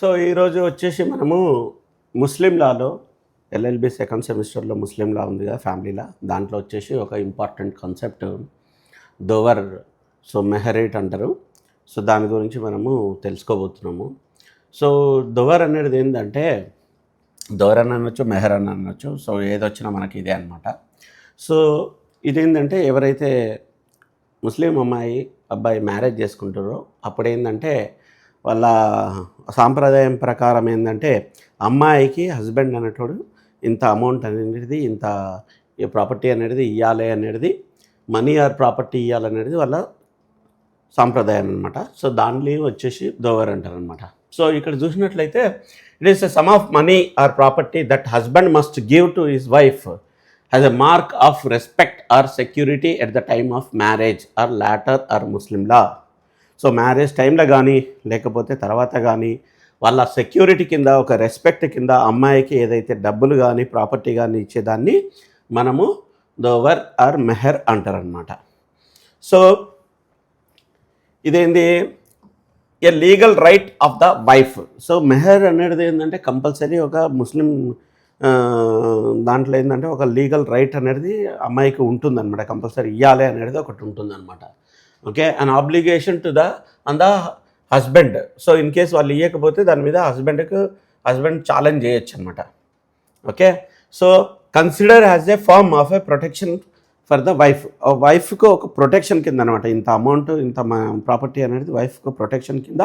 So ఈరోజు వచ్చేసి మనము ముస్లిం లాలో ఎల్ఎల్బి సెకండ్ సెమిస్టర్లో ముస్లిం లా ఉంది కదా ఫ్యామిలీ లా, దాంట్లో వచ్చేసి ఒక ఇంపార్టెంట్ కాన్సెప్ట్ దోవర్. సో మెహరేట్ అంటారు. సో దాని గురించి మనము తెలుసుకోబోతున్నాము. సో దోవర్ అనేది ఏంటంటే దోవర్ అని అనొచ్చు, మెహర్ అని అనొచ్చు. సో ఏదొచ్చినా మనకి ఇదే అనమాట. సో ఇదేంటంటే ఎవరైతే ముస్లిం అమ్మాయి అబ్బాయి మ్యారేజ్ చేసుకుంటారో అప్పుడు ఏంటంటే వాళ్ళ సాంప్రదాయం ప్రకారం ఏంటంటే అమ్మాయికి హస్బెండ్ అనేటోడు ఇంత అమౌంట్ అనేది, ఇంత ప్రాపర్టీ అనేది ఇవ్వాలి అనేది, మనీ ఆర్ ప్రాపర్టీ ఇవ్వాలనేది వాళ్ళ సాంప్రదాయం అనమాట. సో దాన్ని వచ్చేసి దోవర్ అంటారు అనమాట. సో ఇక్కడ చూసినట్లయితే it is a some of money are property that husband must give to his wife as a mark of respect or security at the time of marriage or later or Muslim law. So marriage టైంలో కానీ లేకపోతే తర్వాత కానీ వాళ్ళ security కింద, ఒక respect కింద అమ్మాయికి ఏదైతే డబ్బులు కానీ ప్రాపర్టీ కానీ ఇచ్చేదాన్ని మనము దోవర్ ఆర్ మెహర్ అంటారనమాట. సో ఇదేంది a legal right of the wife. So మెహర్ అనేది ఏంటంటే కంపల్సరీ ఒక ముస్లిం దాంట్లో ఏంటంటే ఒక లీగల్ రైట్ అనేది అమ్మాయికి ఉంటుందన్నమాట. కంపల్సరీ ఇవ్వాలి అనేది ఒకటి ఉంటుందన్నమాట. Okay, and obligation to the husband. So in case వాళ్ళు ఇవ్వకపోతే దాని మీద హస్బెండ్ ఛాలెంజ్ చేయొచ్చు అనమాట. Okay, so consider as a form of a protection for the wife. వైఫ్కు ఒక ప్రొటెక్షన్ కింద అనమాట. ఇంత అమౌంట్, ఇంత ప్రాపర్టీ అనేది వైఫ్కు ప్రొటెక్షన్ కింద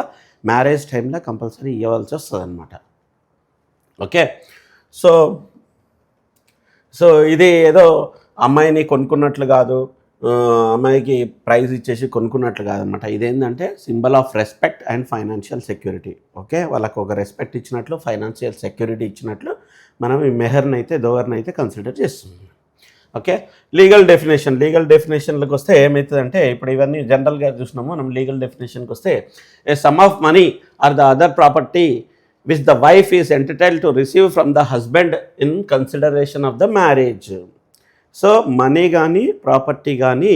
మ్యారేజ్ టైంలో కంపల్సరీ ఇవ్వాల్సి వస్తుంది అనమాట. ఓకే, సో ఇది ఏదో అమ్మాయిని కొనుక్కున్నట్లు కాదు, అమ్మాయికి ప్రైజ్ ఇచ్చేసి కొనుక్కున్నట్లు కాదనమాట. ఇదేంటంటే symbol of respect and financial security. Okay, వాళ్ళకు ఒక రెస్పెక్ట్ ఇచ్చినట్లు, ఫైనాన్షియల్ సెక్యూరిటీ ఇచ్చినట్లు మనం ఈ మెహర్ని అయితే, దోవర్ని అయితే కన్సిడర్ చేస్తున్నాం. ఓకే, లీగల్ డెఫినేషన్లకు వస్తే ఏమవుతుందంటే, ఇప్పుడు ఇవన్నీ జనరల్గా చూసినాము. మనం లీగల్ డెఫినేషన్కి వస్తే a sum of money or the other property which the wife is entitled to receive from the husband in consideration of the marriage. So money కానీ ప్రాపర్టీ కానీ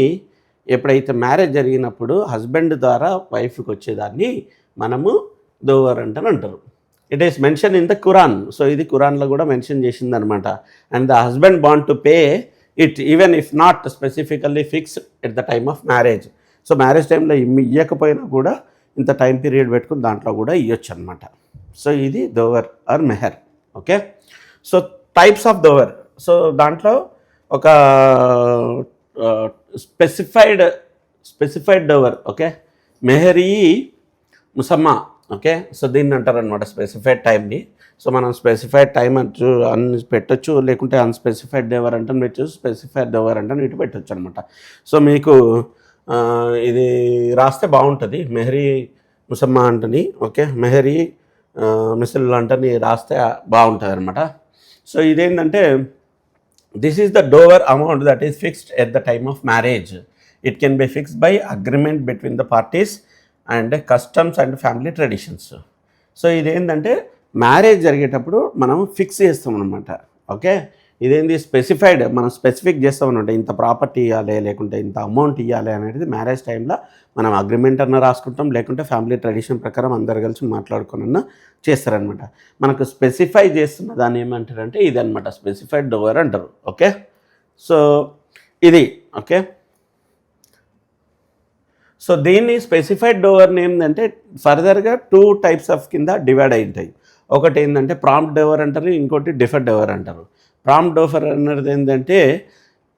ఎప్పుడైతే మ్యారేజ్ జరిగినప్పుడు హస్బెండ్ ద్వారా వైఫ్కి వచ్చేదాన్ని మనము దోవర్ అంటారు. It is mention in the Quran. So ఇది ఖురాన్లో కూడా మెన్షన్ చేసిందనమాట. And the husband want to pay it even if not specifically fixed at the time of marriage. So marriage టైంలో ఇవ్వకపోయినా కూడా ఇంత టైం పీరియడ్ పెట్టుకుని దాంట్లో కూడా ఇవ్వచ్చు అనమాట. సో ఇది దోవర్ ఆర్ మెహర్. Okay, so types of dower. So దాంట్లో ఒక స్పెసిఫైడ్ దోవర్. ఓకే, మెహరీ ముసమ్మా. ఓకే, సో దీన్ని అంటారనమాట స్పెసిఫైడ్ టైంని. సో మనం స్పెసిఫైడ్ టైం అని పెట్టచ్చు, లేకుంటే అన్స్పెసిఫైడ్ దోవర్ అంటే పెట్టచ్చు, స్పెసిఫైడ్ దోవర్ అంటే ఇటు పెట్టచ్చు అనమాట. సో మీకు ఇది రాస్తే బాగుంటుంది, మెహరీ ముసమ్మా అంటని. ఓకే, మెహరీ మిసిల్ అంటని రాస్తే బాగుంటుంది అనమాట. సో ఇదేంటంటే this is the Dover amount that is fixed at the time of marriage. It can be fixed by agreement between the parties and customs and family traditions. So ఇదేంటంటే marriage జరిగేటప్పుడు మనం fix చేస్తాం అనమాట. Okay, ఇదేంటి specified, మనం specific చేస్తామన్నమాట. ఇంత property ఇవ్వాలి, లేకుంటే ఇంత అమౌంట్ ఇవ్వాలి అనేది మ్యారేజ్ టైంలో మనం అగ్రిమెంట్ అన్న రాసుకుంటాం, లేకుంటే ఫ్యామిలీ ట్రెడిషన్ ప్రకారం అందరు కలిసి మాట్లాడుకున్న చేస్తారనమాట. మనకు స్పెసిఫై చేస్తున్న దాన్ని ఏమంటారంటే ఇదనమాట, స్పెసిఫైడ్ డోవర్ అంటారు. ఓకే, సో ఇది. ఓకే, సో దీన్ని స్పెసిఫైడ్ డోవర్ని ఏంటంటే ఫర్దర్గా 2 టైప్స్ ఆఫ్ కింద డివైడ్ అయి ఉంటాయి. ఒకటి ఏంటంటే ప్రాంప్ట్ డోవర్ అంటారు, ఇంకోటి డిఫర్డ్ డోవర్ అంటారు. ప్రాంప్ట్ డోవర్ అనేది ఏంటంటే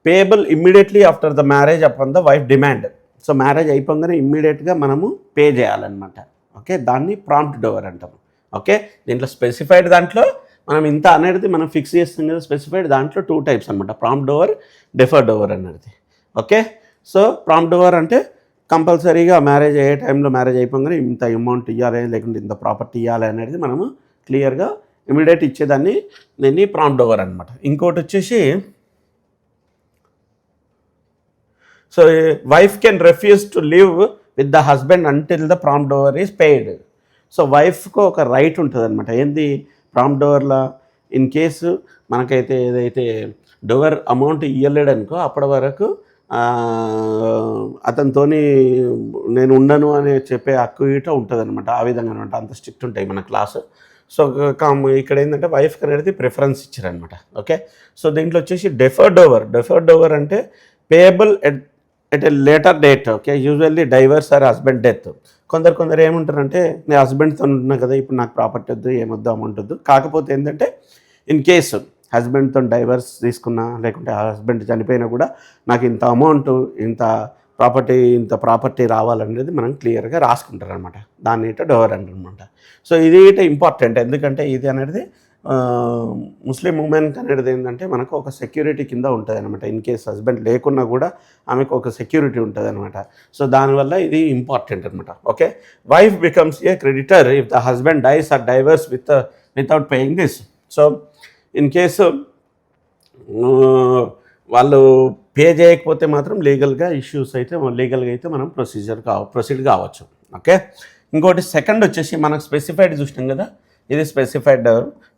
payable immediately after the marriage upon the wife demand. So marriage అయిపోగానే ఇమ్మీడియట్గా మనము పే చేయాలన్నమాట. ఓకే, దాన్ని ప్రాంప్ట్ డోవర్ అంటారు. ఓకే, దీంట్లో స్పెసిఫైడ్ దాంట్లో మనం ఇంత అనేది మనం ఫిక్స్ చేస్తాం కదా. స్పెసిఫైడ్ దాంట్లో 2 టైప్స్ అనమాట, ప్రాంప్ట్ డోవర్, డిఫర్డ్ డోవర్ అనేది. ఓకే, సో ప్రాంప్ట్ డోవర్ అంటే కంపల్సరీగా మ్యారేజ్ అయ్యే టైంలో, మ్యారేజ్ అయిపోగానే ఇంత అమౌంట్ ఇవ్వాలి, లేకుంటే ఇంత ప్రాపర్టీ ఇవ్వాలి అనేది మనము క్లియర్గా ఇమీడియట్ ఇచ్చేదాన్ని దీన్ని ప్రాంప్ట్ డోవర్ అనమాట. ఇంకోటి వచ్చేసి so wife can refuse to live with the husband until the prompt dower is paid. So వైఫ్కు ఒక రైట్ ఉంటుంది అనమాట. ఏంది ప్రాంప్ట్ డోవర్లో ఇన్ కేసు మనకైతే ఏదైతే డోవర్ అమౌంట్ ఇవ్వలేడనుకో అప్పటి వరకు అతనితోని నేను ఉండను అని చెప్పే హక్కు ఇట ఉంటుందన్నమాట. ఆ విధంగా అనమాట. అంత స్ట్రిక్ట్ ఉంటాయి మన క్లాసు. సో ఇక్కడ ఏంటంటే వైఫ్కి అనేది ప్రిఫరెన్స్ ఇచ్చారనమాట. ఓకే. సో దీంట్లో వచ్చేసి డెఫర్డ్ ఓవర్ అంటే payable at a later date. Okay. Usually divorce are husband death. కొందరు ఏముంటారంటే నేను హస్బెండ్తో ఉంటున్నా కదా, ఇప్పుడు నాకు ప్రాపర్టీ వద్దు, ఏమొద్దు, అమౌంట్ వద్దు. కాకపోతే ఏంటంటే ఇన్ కేసు హస్బెండ్తో డైవర్స్ తీసుకున్నా, లేకుంటే హస్బెండ్ చనిపోయినా కూడా నాకు ఇంత అమౌంట్, ఇంత ప్రాపర్టీ రావాలనేది మనం క్లియర్గా రాసుకుంటారనమాట. దాన్ని ఇట డోవర్ అంటారనమాట. సో ఇది ఇట ఇంపార్టెంట్. ఎందుకంటే ఇది అనేది ముస్లిం ఉమెన్కి అనేది ఏంటంటే మనకు ఒక సెక్యూరిటీ కింద ఉంటుంది అనమాట. ఇన్ కేస్ హస్బెండ్ లేకున్నా కూడా ఆమెకు ఒక సెక్యూరిటీ ఉంటుంది అనమాట. సో దానివల్ల ఇది ఇంపార్టెంట్ అనమాట. Okay. Wife becomes a creditor if the husband dies or divorce without paying this. So in case వాళ్ళు పే చేయకపోతే మాత్రం లీగల్గా అయితే మనం ప్రొసీడ్ కావచ్చు. ఓకే. ఇంకోటి సెకండ్ వచ్చేసి మనకు స్పెసిఫైడ్ చూసినాం కదా, ఇది స్పెసిఫైడ్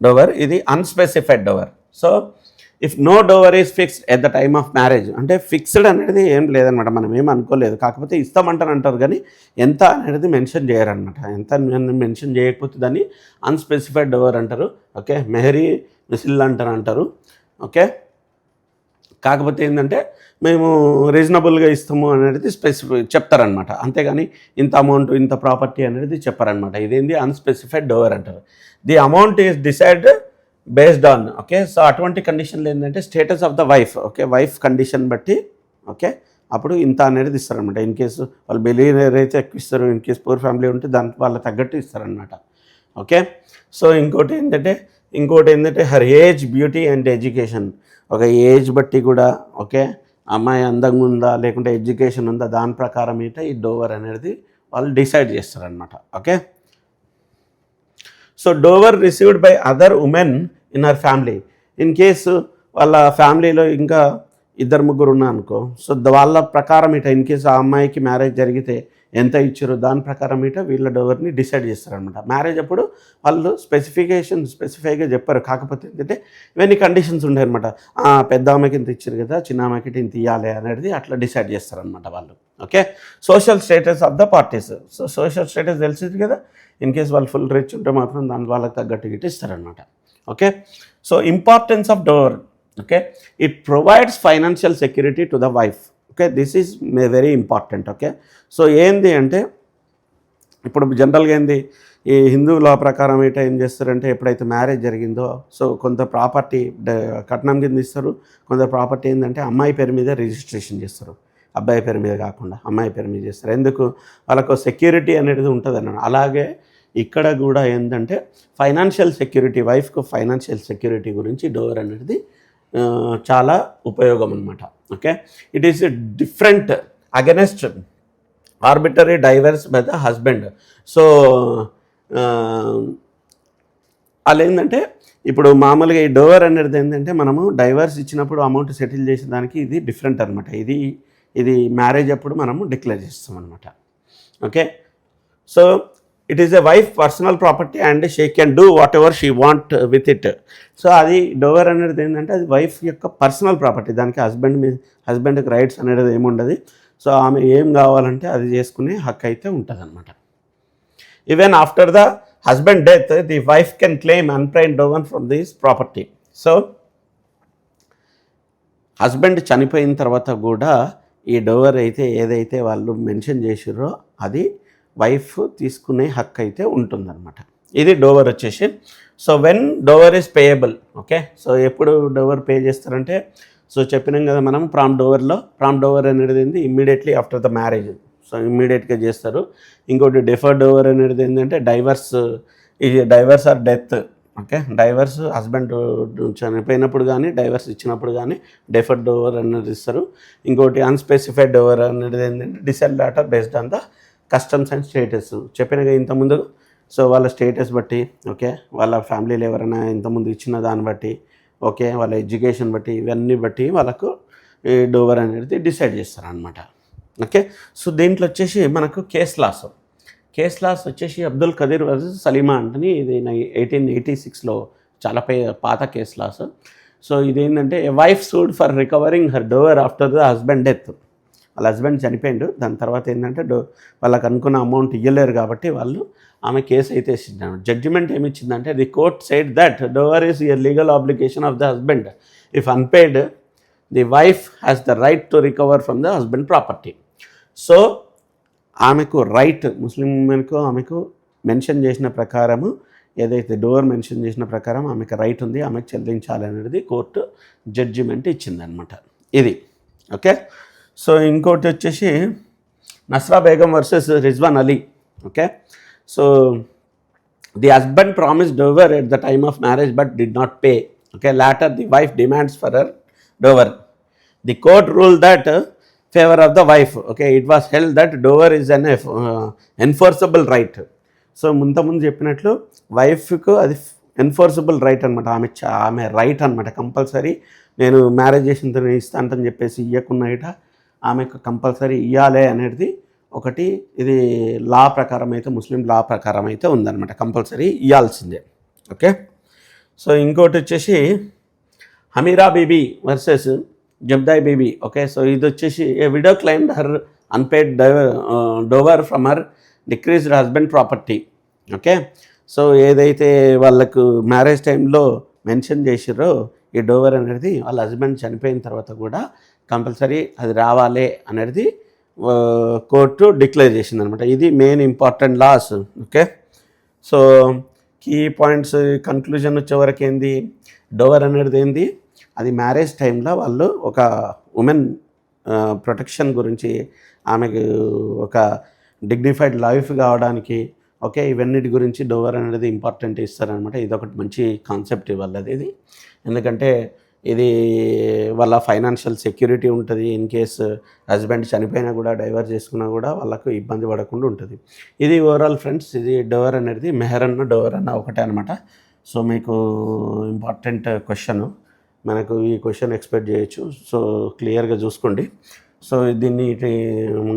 డోవర్, ఇది unspecified dower. So if no dower is fixed at the time of marriage, అంటే ఫిక్స్డ్ అనేది ఏం లేదనమాట, మనం ఏం అనుకోలేదు. కాకపోతే ఇస్తామంటారు కానీ ఎంత అనేది మెన్షన్ చేయరనమాట. ఎంత మెన్షన్ చేయకపోతే దాన్ని అన్స్పెసిఫైడ్ డోవర్ అంటారు. ఓకే. మెహరీ మిసిల్ అంటారు. ఓకే. కాకపోతే ఏంటంటే మేము రీజనబుల్గా ఇస్తాము అనేది చెప్తారనమాట. అంతేగాని ఇంత అమౌంట్, ఇంత ప్రాపర్టీ అనేది చెప్పారనమాట. ఇదేంది అన్స్పెసిఫైడ్ డోవర్ అంటారు. The amount is decide based on. Okay. So అటువంటి కండిషన్లు ఏంటంటే status of the wife. Okay. Wife condition బట్టి ఓకే అప్పుడు ఇంత అనేది ఇస్తారనమాట. ఇన్ కేసు వాళ్ళు బిలియనర్ అయితే ఎక్కువ ఇస్తారు, ఇన్ కేసు పూర్ ఫ్యామిలీ ఉంటే దానికి వాళ్ళ తగ్గట్టు ఇస్తారనమాట. ఓకే. సో ఇంకోటి ఏంటంటే her age, beauty and education. ఒక ఏజ్ బట్టి కూడా ఓకే అమ్మాయి అందంగా ఉందా లేకుంటే ఎడ్యుకేషన్ ఉందా దాని ప్రకారం ఈ డోవర్ అనేది వాళ్ళు డిసైడ్ చేస్తారనమాట. Okay. So Dover received by other women in her family. In case వాళ్ళ ఫ్యామిలీలో ఇంకా 2-3 ఉన్నా అనుకో, సో వాళ్ళ ప్రకారం ఇన్ కేసు ఆ అమ్మాయికి మ్యారేజ్ జరిగితే ఎంత ఇచ్చారో దాని ప్రకారం వీళ్ళ డోవర్ని డిసైడ్ చేస్తారనమాట. మ్యారేజ్ అప్పుడు వాళ్ళు స్పెసిఫైగా చెప్పారు. కాకపోతే ఏంటంటే ఇవన్నీ కండిషన్స్ ఉంటాయన్నమాట. పెద్ద ఆమెకి ఇంత ఇచ్చారు కదా, చిన్న ఆమెకి ఇంత ఇవ్వాలి అనేది అట్లా డిసైడ్ చేస్తారనమాట వాళ్ళు. Okay. Social status of the parties. So social status తెలిసింది కదా, ఇన్ కేస్ వాళ్ళు ఫుల్ రిచ్ ఉంటే మాత్రం దాని వాళ్ళకి తగ్గట్టు గిట్టు ఇస్తారనమాట. Okay. So importance of Dover. Okay. It provides financial security to the wife. Okay. This is very important. Okay. So ఏంది అంటే ఇప్పుడు జనరల్గా ఏంది ఈ హిందూ లా ప్రకారం ఏం చేస్తారంటే ఎప్పుడైతే మ్యారేజ్ జరిగిందో సో కొంత ప్రాపర్టీ కట్నం కింద ఇస్తారు, కొంత ప్రాపర్టీ ఏంటంటే అమ్మాయి పేరు మీద రిజిస్ట్రేషన్ చేస్తారు, అబ్బాయి పేరు మీద కాకుండా అమ్మాయి పేరు మీద చేస్తారు. ఎందుకు? వాళ్ళకు సెక్యూరిటీ అనేది ఉంటుంది అన్న. అలాగే ఇక్కడ కూడా ఏంటంటే ఫైనాన్షియల్ సెక్యూరిటీ, వైఫ్కు ఫైనాన్షియల్ సెక్యూరిటీ గురించి డోవర్ అనేది చాలా ఉపయోగం అన్నమాట. Okay. It is different against arbitrary divorce by the husband. So అలా ఏంటంటే ఇప్పుడు మామూలుగా ఈ డోవర్ అనేది ఏంటంటే మనము డైవర్స్ ఇచ్చినప్పుడు అమౌంట్ సెటిల్ చేసే దానికి ఇది డిఫరెంట్ అనమాట. ఇది మ్యారేజ్ అప్పుడు మనము డిక్లేర్ చేస్తాం అనమాట. Okay. So it is a wife personal property and she can do what ever she with it. So అది డోవర్ అనేది ఏంటంటే అది వైఫ్ యొక్క పర్సనల్ ప్రాపర్టీ, దానికి హస్బెండ్కి రైట్స్ అనేది ఏముండదు. సో ఆమె ఏం కావాలంటే అది చేసుకునే హక్కు అయితే ఉంటుంది అనమాట. Even after the husband death the wife can claim unpaid dower from this property. So husband చనిపోయిన తర్వాత కూడా ఈ డోవర్ ఏదైతే వాళ్ళు మెన్షన్ చేసిరో అది వైఫ్ తీసుకునే హక్కు అయితే ఉంటుందన్నమాట. ఇది డోవర్ వచ్చేసి. So when Dover is payable. Okay. So ఎప్పుడు డోవర్ పే చేస్తారంటే సో చెప్పినాం కదా మనం ప్రాంప్ట్ డోవర్ అనేది ఏంటి immediately after the marriage. So ఇమ్మీడియట్గా చేస్తారు. ఇంకోటి డెఫర్డ్ డోవర్ అనేది ఏంటంటే divorce are death. Okay. Divorce husband చనిపోయినప్పుడు కానీ డైవర్స్ ఇచ్చినప్పుడు కానీ డెఫర్డ్ డోవర్ అనేది ఇస్తారు. ఇంకోటి అన్స్పెసిఫైడ్ డోవర్ అనేది ఏంటంటే decide later based on the customs and status. చెప్పినగా ఇంతకుముందు సో వాళ్ళ స్టేటస్ బట్టి ఓకే వాళ్ళ ఫ్యామిలీలో ఎవరైనా ఇంతకుముందు ఇచ్చిన దాన్ని బట్టి ఓకే వాళ్ళ ఎడ్యుకేషన్ బట్టి ఇవన్నీ బట్టి వాళ్ళకు ఈ డోవర్ అనేది డిసైడ్ చేస్తారనమాట. ఓకే. సో దీంట్లో వచ్చేసి మనకు కేస్ లాస్ వచ్చేసి అబ్దుల్ ఖదీర్ వర్సెస్ సలీమా అంటని ఇది 1886లో చాలా పాత కేస్ లాస్. సో ఇదేంటంటే a wife sued for recovering her dower after the husband death. వాళ్ళ హస్బెండ్ చనిపోయిండు, దాని తర్వాత ఏంటంటే వాళ్ళకి అనుకున్న అమౌంట్ ఇవ్వలేరు కాబట్టి వాళ్ళు ఆమె కేసు అయితే ఇచ్చింది. జడ్జిమెంట్ ఏమి ఇచ్చిందంటే the court said that dower is a legal obligation of the husband. If unpaid the wife has the right to recover from the husband property. So ఆమెకు రైట్, ముస్లిం ఉమెన్కు ఆమెకు మెన్షన్ చేసిన ప్రకారము, ఏదైతే డోవర్ మెన్షన్ చేసిన ప్రకారం ఆమెకు right ఉంది, ఆమెకు చెల్లించాలి అనేది కోర్టు జడ్జిమెంట్ ఇచ్చిందనమాట. ఇది ఓకే. సో ఇంకోటి వచ్చేసి Nasra Begum versus Rizwan Ali. Okay. So the husband promise dower at the time of marriage but did not pay. Okay. Later the wife demands for her dower. The court rule that favour of the wife. Okay. It was held that dower is unenforceable right. So ముందు చెప్పినట్లు వైఫ్కు అది enforceable right అనమాట. ఆమె right అనమాట. Compulsory నేను marriage చేసిన తర్వాత ఇస్తానని చెప్పేసి ఇవ్వకున్నా ఇట ఆమెకు కంపల్సరీ ఇవ్వాలి అనేది ఒకటి, ఇది లా ప్రకారం అయితే, ముస్లిం లా ప్రకారం అయితే ఉందన్నమాట. కంపల్సరీ ఇవ్వాల్సిందే. ఓకే. సో ఇంకోటి వచ్చేసి Hamira Bibi versus Jabdai Bibi. Okay. So ఇది వచ్చేసి a widow claimed her unpaid dower from her deceased husband property. Okay. So ఏదైతే వాళ్ళకు మ్యారేజ్ టైంలో మెన్షన్ చేసిరో ఈ డోవర్ అనేది వాళ్ళ హస్బెండ్ చనిపోయిన తర్వాత కూడా కంపల్సరీ అది రావాలి అనేది కోర్టు డిక్లేర్ చేసింది అనమాట. ఇది main important laws. Okay. So key points conclusion వచ్చేవరకు ఏంది, డోవర్ అనేది ఏంది, అది మ్యారేజ్ టైంలో వాళ్ళు ఒక ఉమెన్ ప్రొటెక్షన్ గురించి, ఆమెకు ఒక డిగ్నిఫైడ్ లైఫ్ కావడానికి, ఓకే, ఇవన్నిటి గురించి డోవర్ అనేది ఇంపార్టెంట్ ఇస్తారనమాట. ఇది ఒకటి మంచి కాన్సెప్ట్ వాళ్ళది ఇది. ఎందుకంటే ఇది వాళ్ళ ఫైనాన్షియల్ సెక్యూరిటీ ఉంటుంది. ఇన్ కేస్ హస్బెండ్ చనిపోయినా కూడా, డైవర్స్ చేసుకున్నా కూడా వాళ్ళకు ఇబ్బంది పడకుండా ఉంటుంది. ఇది ఓవరాల్ ఫ్రెండ్స్, ఇది డోవర్ అనేది మెహర్ అన్న డోవర్ అన్న ఒకటే అనమాట. సో మీకు ఇంపార్టెంట్ క్వశ్చన్, మనకు ఈ క్వశ్చన్ ఎక్స్పెక్ట్ చేయొచ్చు. సో క్లియర్గా చూసుకోండి. సో దీన్ని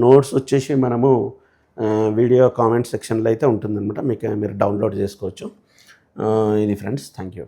నోట్స్ వచ్చేసి మనము వీడియో కామెంట్ సెక్షన్లో అయితే ఉంటుందన్నమాట, మీరు డౌన్లోడ్ చేసుకోవచ్చు. ఇది ఫ్రెండ్స్, థ్యాంక్ యూ.